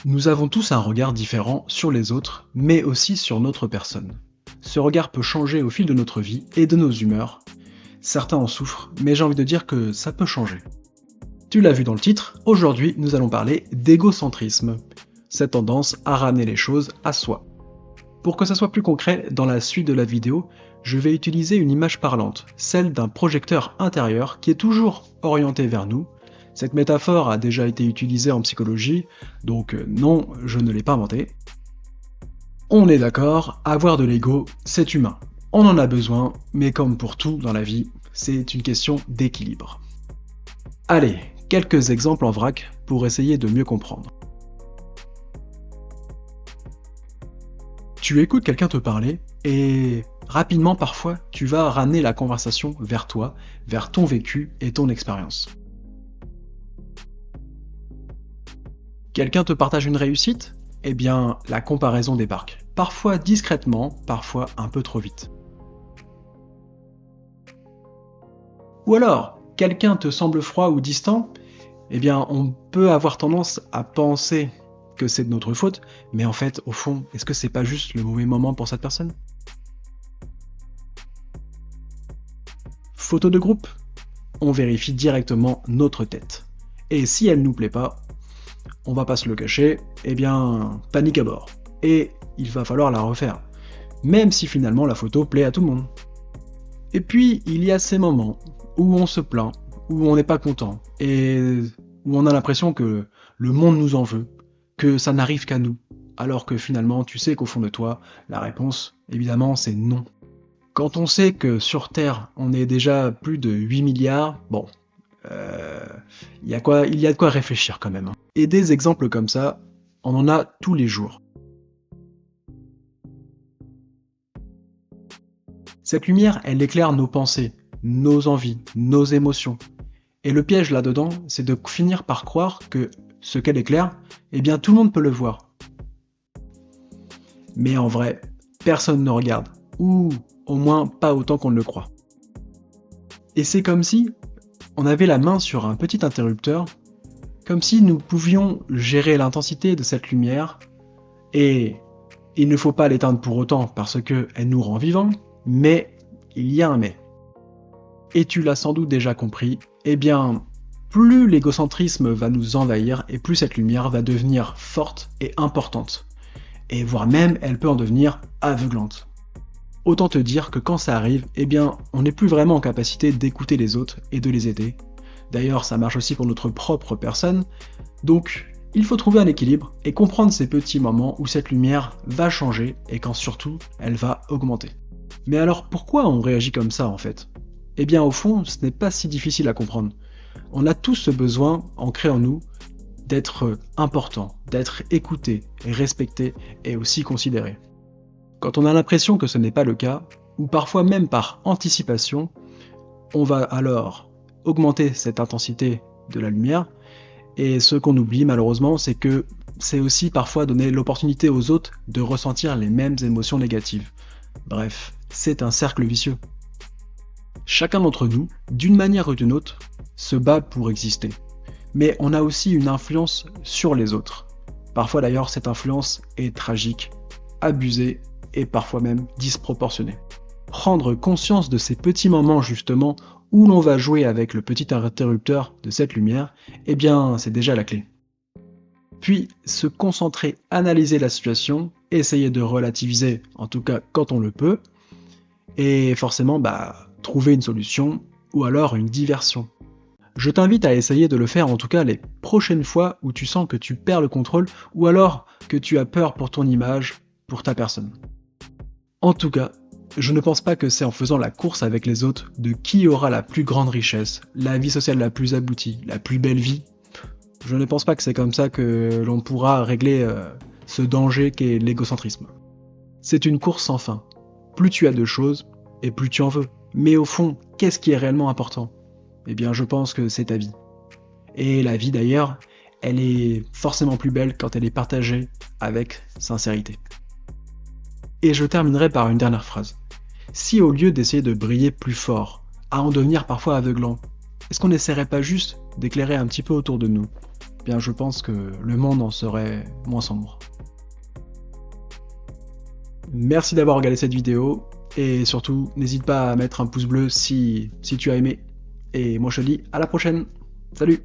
Nous avons tous un regard différent sur les autres, mais aussi sur notre personne. Ce regard peut changer au fil de notre vie et de nos humeurs. Certains en souffrent, mais j'ai envie de dire que ça peut changer. Tu l'as vu dans le titre, aujourd'hui nous allons parler d'égocentrisme, cette tendance à ramener les choses à soi. Pour que ça soit plus concret, dans la suite de la vidéo, je vais utiliser une image parlante, celle d'un projecteur intérieur qui est toujours orienté vers nous. Cette métaphore a déjà été utilisée en psychologie, donc non, je ne l'ai pas inventée. On est d'accord, avoir de l'ego, c'est humain. On en a besoin, mais comme pour tout dans la vie, c'est une question d'équilibre. Allez, quelques exemples en vrac pour essayer de mieux comprendre. Tu écoutes quelqu'un te parler et rapidement parfois tu vas ramener la conversation vers toi, vers ton vécu et ton expérience. Quelqu'un te partage une réussite ? Eh bien, la comparaison débarque. Parfois discrètement, parfois un peu trop vite. Ou alors, quelqu'un te semble froid ou distant ? Eh bien, on peut avoir tendance à penser que c'est de notre faute, mais en fait, au fond, est-ce que c'est pas juste le mauvais moment pour cette personne ? Photo de groupe ? On vérifie directement notre tête. Et si elle nous plaît pas, on va pas se le cacher, eh bien, panique à bord. Et il va falloir la refaire, même si finalement la photo plaît à tout le monde. Et puis, il y a ces moments où on se plaint, où on n'est pas content, et où on a l'impression que le monde nous en veut, que ça n'arrive qu'à nous, alors que finalement, tu sais qu'au fond de toi, la réponse, évidemment, c'est non. Quand on sait que sur Terre, on est déjà plus de 8 milliards, bon, il y a de quoi réfléchir quand même. Et des exemples comme ça, on en a tous les jours. Cette lumière, elle éclaire nos pensées, nos envies, nos émotions. Et le piège là-dedans, c'est de finir par croire que ce qu'elle éclaire, eh bien tout le monde peut le voir. Mais en vrai, personne ne regarde, ou au moins pas autant qu'on ne le croit. Et c'est comme si on avait la main sur un petit interrupteur, comme si nous pouvions gérer l'intensité de cette lumière, et il ne faut pas l'éteindre pour autant parce qu'elle nous rend vivants, mais il y a un mais. Et tu l'as sans doute déjà compris, eh bien, plus l'égocentrisme va nous envahir et plus cette lumière va devenir forte et importante. Et voire même, elle peut en devenir aveuglante. Autant te dire que quand ça arrive, eh bien, on n'est plus vraiment en capacité d'écouter les autres et de les aider. D'ailleurs, ça marche aussi pour notre propre personne. Donc, il faut trouver un équilibre et comprendre ces petits moments où cette lumière va changer et quand surtout, elle va augmenter. Mais alors, pourquoi on réagit comme ça en fait ? Eh bien, au fond, ce n'est pas si difficile à comprendre. On a tous ce besoin, ancré en nous, d'être important, d'être écouté et respecté et aussi considéré. Quand on a l'impression que ce n'est pas le cas, ou parfois même par anticipation, on va alors augmenter cette intensité de la lumière, et ce qu'on oublie malheureusement, c'est que c'est aussi parfois donner l'opportunité aux autres de ressentir les mêmes émotions négatives. Bref, c'est un cercle vicieux. Chacun d'entre nous, d'une manière ou d'une autre, se bat pour exister. Mais on a aussi une influence sur les autres. Parfois d'ailleurs, cette influence est tragique, abusée, et parfois même disproportionné. Prendre conscience de ces petits moments justement où l'on va jouer avec le petit interrupteur de cette lumière, eh bien c'est déjà la clé. Puis se concentrer, analyser la situation, essayer de relativiser, en tout cas quand on le peut, et forcément trouver une solution ou alors une diversion. Je t'invite à essayer de le faire en tout cas les prochaines fois où tu sens que tu perds le contrôle ou alors que tu as peur pour ton image, pour ta personne. En tout cas, je ne pense pas que c'est en faisant la course avec les autres de qui aura la plus grande richesse, la vie sociale la plus aboutie, la plus belle vie. Je ne pense pas que c'est comme ça que l'on pourra régler ce danger qu'est l'égocentrisme. C'est une course sans fin. Plus tu as de choses, et plus tu en veux. Mais au fond, qu'est-ce qui est réellement important ? Eh bien, je pense que c'est ta vie. Et la vie d'ailleurs, elle est forcément plus belle quand elle est partagée avec sincérité. Et je terminerai par une dernière phrase. Si au lieu d'essayer de briller plus fort, à en devenir parfois aveuglant, est-ce qu'on n'essaierait pas juste d'éclairer un petit peu autour de nous ? bien je pense que le monde en serait moins sombre. Merci d'avoir regardé cette vidéo, et surtout, n'hésite pas à mettre un pouce bleu si tu as aimé. Et moi je te dis à la prochaine. Salut!